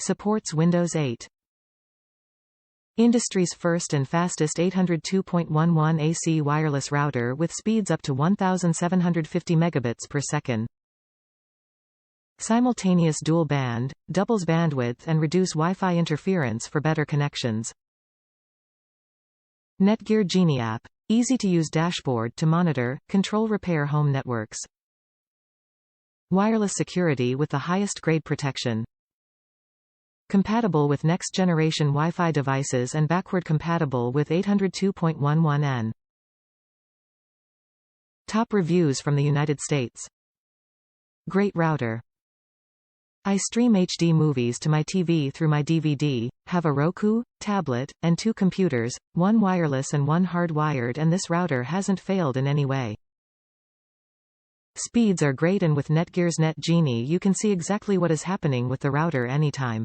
Supports Windows 8. Industry's first and fastest 802.11 AC wireless router with speeds up to 1750 megabits per second. Simultaneous Dual Band, doubles bandwidth and reduce Wi-Fi interference for better connections. NETGEAR Genie App, easy-to-use dashboard to monitor, control repair home networks. Wireless security with the highest grade protection. Compatible with next-generation Wi-Fi devices and backward compatible with 802.11n. Top reviews from the United States. Great router. I stream HD movies to my TV through my DVD, have a Roku, tablet, and 2 computers, one wireless and one hardwired, and this router hasn't failed in any way. Speeds are great, and with NETGEAR's Net Genie you can see exactly what is happening with the router anytime.